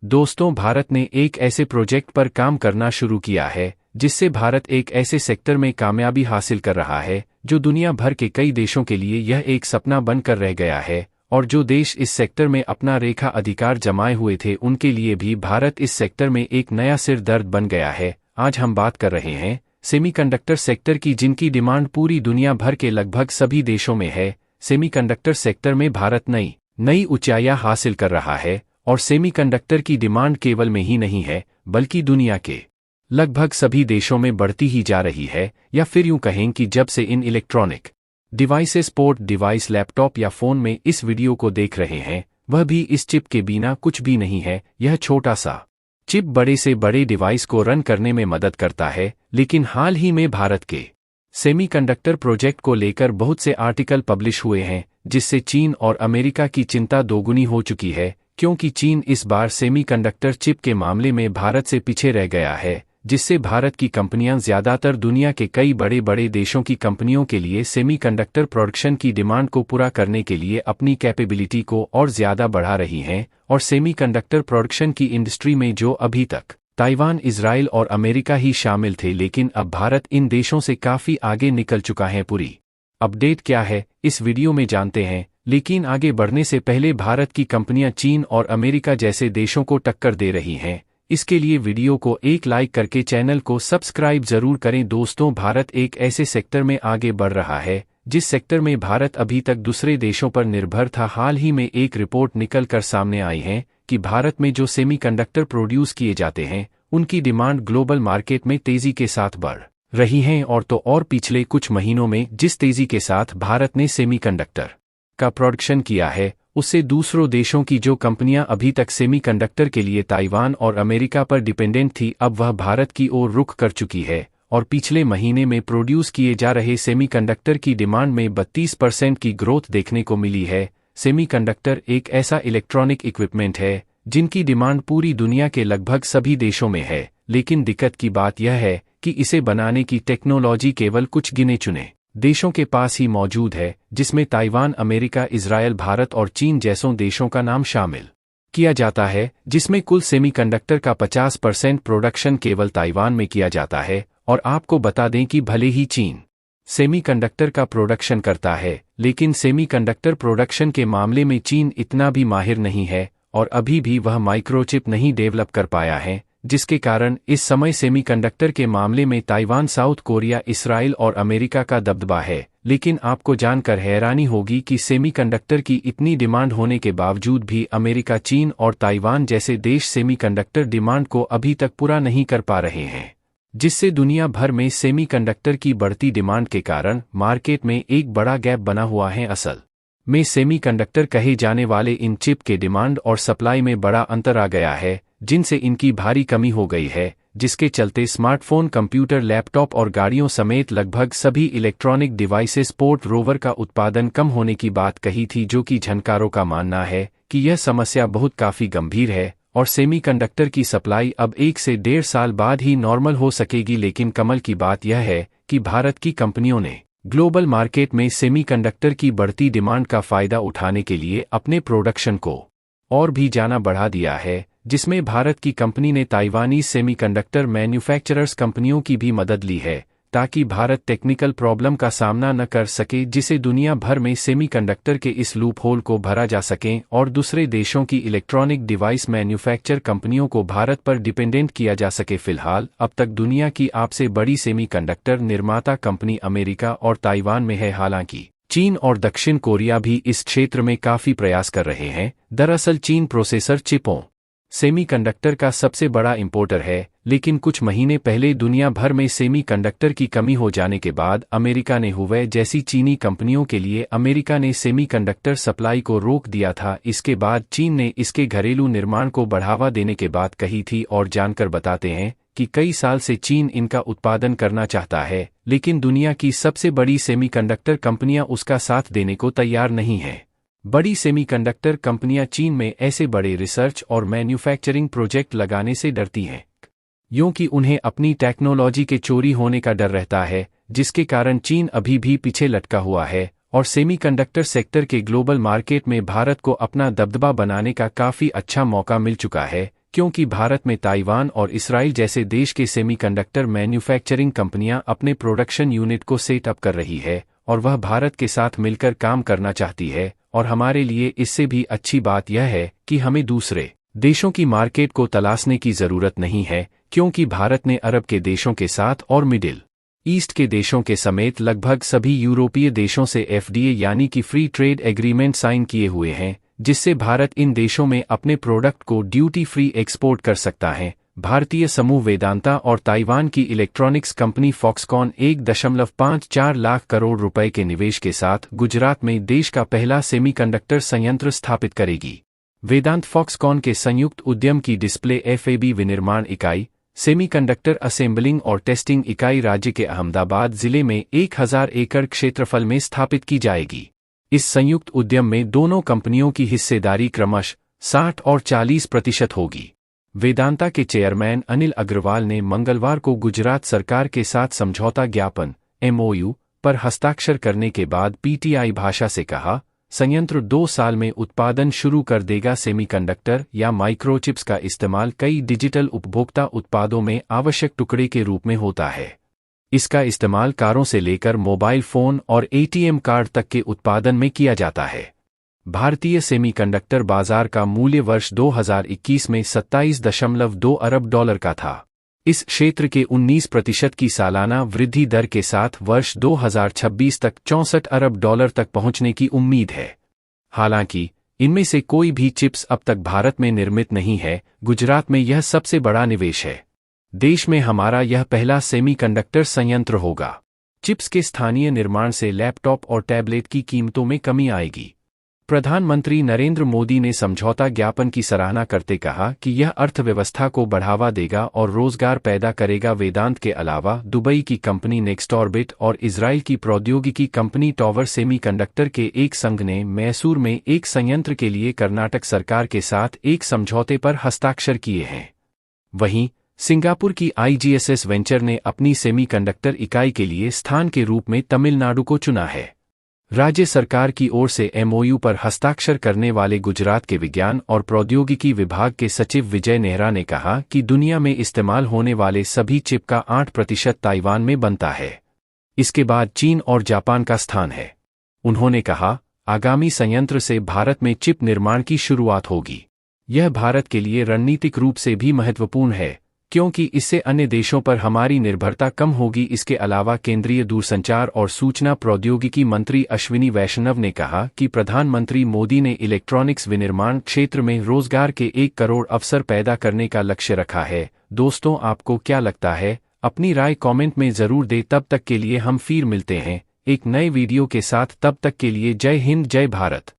दोस्तों, भारत ने एक ऐसे प्रोजेक्ट पर काम करना शुरू किया है जिससे भारत एक ऐसे सेक्टर में कामयाबी हासिल कर रहा है जो दुनिया भर के कई देशों के लिए यह एक सपना बनकर रह गया है, और जो देश इस सेक्टर में अपना रेखा अधिकार जमाए हुए थे उनके लिए भी भारत इस सेक्टर में एक नया सिर दर्द बन गया है। आज हम बात कर रहे हैं सेमीकंडक्टर सेक्टर की, जिनकी डिमांड पूरी दुनिया भर के लगभग सभी देशों में है। सेमीकंडक्टर सेक्टर में भारत नई ऊंचाइयां हासिल कर रहा है, और सेमीकंडक्टर की डिमांड केवल में ही नहीं है बल्कि दुनिया के लगभग सभी देशों में बढ़ती ही जा रही है। या फिर यूं कहें कि जब से इन electronic devices, port device, laptop या फोन में इस वीडियो को देख रहे हैं, वह भी इस चिप के बिना कुछ भी नहीं है। यह छोटा सा चिप बड़े से बड़े डिवाइस को रन करने में मदद करता है। लेकिन हाल ही में भारत के सेमीकंडक्टर प्रोजेक्ट को लेकर बहुत से आर्टिकल पब्लिश हुए हैं, जिससे चीन और अमेरिका की चिंता दोगुनी हो चुकी है, क्योंकि चीन इस बार सेमीकंडक्टर चिप के मामले में भारत से पीछे रह गया है, जिससे भारत की कंपनियां ज्यादातर दुनिया के कई बड़े बड़े देशों की कंपनियों के लिए सेमीकंडक्टर प्रोडक्शन की डिमांड को पूरा करने के लिए अपनी कैपेबिलिटी को और ज्यादा बढ़ा रही हैं। और सेमीकंडक्टर प्रोडक्शन की इंडस्ट्री में जो अभी तक ताइवान, इजराइल और अमेरिका ही शामिल थे, लेकिन अब भारत इन देशों से काफी आगे निकल चुका है। पूरी अपडेट क्या है इस वीडियो में जानते हैं, लेकिन आगे बढ़ने से पहले भारत की कंपनियां चीन और अमेरिका जैसे देशों को टक्कर दे रही हैं, इसके लिए वीडियो को एक लाइक करके चैनल को सब्सक्राइब जरूर करें। दोस्तों, भारत एक ऐसे सेक्टर में आगे बढ़ रहा है जिस सेक्टर में भारत अभी तक दूसरे देशों पर निर्भर था। हाल ही में एक रिपोर्ट निकल कर सामने आई है कि भारत में जो सेमीकंडक्टर प्रोड्यूस किए जाते हैं उनकी डिमांड ग्लोबल मार्केट में तेजी के साथ बढ़ रही है। और पिछले कुछ महीनों में जिस तेजी के साथ भारत ने सेमीकंडक्टर का प्रोडक्शन किया है, उससे दूसरों देशों की जो कंपनियां अभी तक सेमीकंडक्टर के लिए ताइवान और अमेरिका पर डिपेंडेंट थी, अब वह भारत की ओर रुख कर चुकी है। और पिछले महीने में प्रोड्यूस किए जा रहे सेमीकंडक्टर की डिमांड में 32% की ग्रोथ देखने को मिली है। सेमीकंडक्टर एक ऐसा इलेक्ट्रॉनिक इक्विपमेंट है जिनकी डिमांड पूरी दुनिया के लगभग सभी देशों में है, लेकिन दिक्कत की बात यह है कि इसे बनाने की टेक्नोलॉजी केवल कुछ गिने चुने देशों के पास ही मौजूद है, जिसमें ताइवान, अमेरिका, इजराइल, भारत और चीन जैसों देशों का नाम शामिल किया जाता है, जिसमें कुल सेमीकंडक्टर का 50% प्रोडक्शन केवल ताइवान में किया जाता है। और आपको बता दें कि भले ही चीन सेमीकंडक्टर का प्रोडक्शन करता है, लेकिन सेमीकंडक्टर प्रोडक्शन के मामले में चीन इतना भी माहिर नहीं है और अभी भी वह माइक्रोचिप नहीं डेवलप कर पाया है, जिसके कारण इस समय सेमीकंडक्टर के मामले में ताइवान, साउथ कोरिया, इस्राइल और अमेरिका का दबदबा है। लेकिन आपको जानकर हैरानी होगी कि सेमीकंडक्टर की इतनी डिमांड होने के बावजूद भी अमेरिका, चीन और ताइवान जैसे देश सेमीकंडक्टर डिमांड को अभी तक पूरा नहीं कर पा रहे हैं, जिससे दुनिया भर में सेमीकंडक्टर की बढ़ती डिमांड के कारण मार्केट में एक बड़ा गैप बना हुआ है। असल में सेमीकंडक्टर कहे जाने वाले इन चिप के डिमांड और सप्लाई में बड़ा अंतर आ गया है, जिनसे इनकी भारी कमी हो गई है, जिसके चलते स्मार्टफोन, कंप्यूटर, लैपटॉप और गाड़ियों समेत लगभग सभी इलेक्ट्रॉनिक डिवाइसेस, पोर्ट, रोवर का उत्पादन कम होने की बात कही थी, जो कि जानकारों का मानना है कि यह समस्या बहुत काफी गंभीर है और सेमीकंडक्टर की सप्लाई अब 1 से 1.5 साल बाद ही नॉर्मल हो सकेगी। लेकिन कमाल की बात यह है कि भारत की कंपनियों ने ग्लोबल मार्केट में सेमीकंडक्टर की बढ़ती डिमांड का फायदा उठाने के लिए अपने प्रोडक्शन को और भी जाना बढ़ा दिया है, जिसमें भारत की कंपनी ने ताइवानी सेमीकंडक्टर मैन्युफैक्चरर्स कंपनियों की भी मदद ली है, ताकि भारत टेक्निकल प्रॉब्लम का सामना न कर सके, जिसे दुनिया भर में सेमीकंडक्टर के इस लूप होल को भरा जा सके और दूसरे देशों की इलेक्ट्रॉनिक डिवाइस मैन्युफैक्चर कंपनियों को भारत पर डिपेंडेंट किया जा सके। फिलहाल अब तक दुनिया की सबसे बड़ी सेमीकंडक्टर निर्माता कंपनी अमेरिका और ताइवान में है। हालांकि चीन और दक्षिण कोरिया भी इस क्षेत्र में काफी प्रयास कर रहे हैं। दरअसल चीन प्रोसेसर चिपों सेमीकंडक्टर का सबसे बड़ा इंपोर्टर है, लेकिन कुछ महीने पहले दुनिया भर में सेमीकंडक्टर की कमी हो जाने के बाद अमेरिका ने हुवै जैसी चीनी कंपनियों के लिए अमेरिका ने सेमीकंडक्टर सप्लाई को रोक दिया था। इसके बाद चीन ने इसके घरेलू निर्माण को बढ़ावा देने के बात कही थी, और जानकर बताते हैं कि कई साल से चीन इनका उत्पादन करना चाहता है, लेकिन दुनिया की सबसे बड़ी सेमीकंडक्टर कंपनियां उसका साथ देने को तैयार नहीं हैं। बड़ी सेमीकंडक्टर कंपनियां चीन में ऐसे बड़े रिसर्च और मैन्युफैक्चरिंग प्रोजेक्ट लगाने से डरती हैं, क्योंकि उन्हें अपनी टेक्नोलॉजी के चोरी होने का डर रहता है, जिसके कारण चीन अभी भी पीछे लटका हुआ है। और सेमीकंडक्टर सेक्टर के ग्लोबल मार्केट में भारत को अपना दबदबा बनाने का काफी अच्छा मौका मिल चुका है, क्योंकि भारत में ताइवान और इसराइल जैसे देश के सेमीकंडक्टर मैन्युफैक्चरिंग कंपनियां अपने प्रोडक्शन यूनिट को सेटअप कर रही है और वह भारत के साथ मिलकर काम करना चाहती है। और हमारे लिए इससे भी अच्छी बात यह है कि हमें दूसरे देशों की मार्केट को तलाशने की ज़रूरत नहीं है, क्योंकि भारत ने अरब के देशों के साथ और मिडिल ईस्ट के देशों के समेत लगभग सभी यूरोपीय देशों से एफडीए यानी कि फ्री ट्रेड एग्रीमेंट साइन किए हुए हैं, जिससे भारत इन देशों में अपने प्रोडक्ट को ड्यूटी फ्री एक्सपोर्ट कर सकता है। भारतीय समूह वेदांता और ताइवान की electronics company Foxconn 1.54 lakh crore रुपए के निवेश के साथ गुजरात में देश का पहला सेमीकंडक्टर संयंत्र स्थापित करेगी। वेदांत फॉक्सकॉन के संयुक्त उद्यम की डिस्प्ले एफएबी विनिर्माण इकाई, सेमीकंडक्टर असेंबलिंग और टेस्टिंग इकाई राज्य के अहमदाबाद जिले में 1000 एकड़ क्षेत्रफल में स्थापित की जाएगी। इस संयुक्त उद्यम में दोनों कंपनियों की हिस्सेदारी क्रमशः 60 और 40% होगी। वेदांता के चेयरमैन अनिल अग्रवाल ने मंगलवार को गुजरात सरकार के साथ समझौता ज्ञापन (MOU) पर हस्ताक्षर करने के बाद पीटीआई भाषा से कहा, संयंत्र 2 साल में उत्पादन शुरू कर देगा। सेमीकंडक्टर या माइक्रोचिप्स का इस्तेमाल कई डिजिटल उपभोक्ता उत्पादों में आवश्यक टुकड़े के रूप में होता है। इसका इस्तेमाल कारों से लेकर मोबाइल फोन और एटीएम कार्ड तक के उत्पादन में किया जाता है। भारतीय सेमीकंडक्टर बाजार का मूल्य वर्ष 2021 में $27.2 अरब का था। इस क्षेत्र के 19% की सालाना वृद्धि दर के साथ वर्ष 2026 तक $64 अरब तक पहुंचने की उम्मीद है। हालांकि इनमें से कोई भी चिप्स अब तक भारत में निर्मित नहीं है। गुजरात में यह सबसे बड़ा निवेश है। देश में हमारा यह पहला सेमीकंडक्टर संयंत्र होगा। चिप्स के स्थानीय निर्माण से लैपटॉप और टैबलेट की कीमतों में कमी आएगी। प्रधानमंत्री नरेंद्र मोदी ने समझौता ज्ञापन की सराहना करते कहा कि यह अर्थव्यवस्था को बढ़ावा देगा और रोजगार पैदा करेगा। वेदांत के अलावा दुबई की कंपनी नेक्स्टऑर्बिट और इजराइल की प्रौद्योगिकी कंपनी टॉवर सेमीकंडक्टर के एक संघ ने मैसूर में एक संयंत्र के लिए कर्नाटक सरकार के साथ एक समझौते पर हस्ताक्षर किए हैं। वहीं सिंगापुर की IGSS वेंचर ने अपनी सेमीकंडक्टर इकाई के लिए स्थान के रूप में तमिलनाडु को चुना है। राज्य सरकार की ओर से MOU पर हस्ताक्षर करने वाले गुजरात के विज्ञान और प्रौद्योगिकी विभाग के सचिव विजय नेहरा ने कहा कि दुनिया में इस्तेमाल होने वाले सभी चिप का 8% ताइवान में बनता है। इसके बाद चीन और जापान का स्थान है। उन्होंने कहा, आगामी संयंत्र से भारत में चिप निर्माण की शुरुआत होगी। यह भारत के लिए रणनीतिक रूप से भी महत्वपूर्ण है, क्योंकि इससे अन्य देशों पर हमारी निर्भरता कम होगी। इसके अलावा केंद्रीय दूरसंचार और सूचना प्रौद्योगिकी मंत्री अश्विनी वैष्णव ने कहा कि प्रधानमंत्री मोदी ने इलेक्ट्रॉनिक्स विनिर्माण क्षेत्र में रोजगार के 1 करोड़ अवसर पैदा करने का लक्ष्य रखा है। दोस्तों, आपको क्या लगता है? अपनी राय कमेंट में जरूर दें। तब तक के लिए हम फिर मिलते हैं एक नए वीडियो के साथ। तब तक के लिए जय हिंद, जय भारत।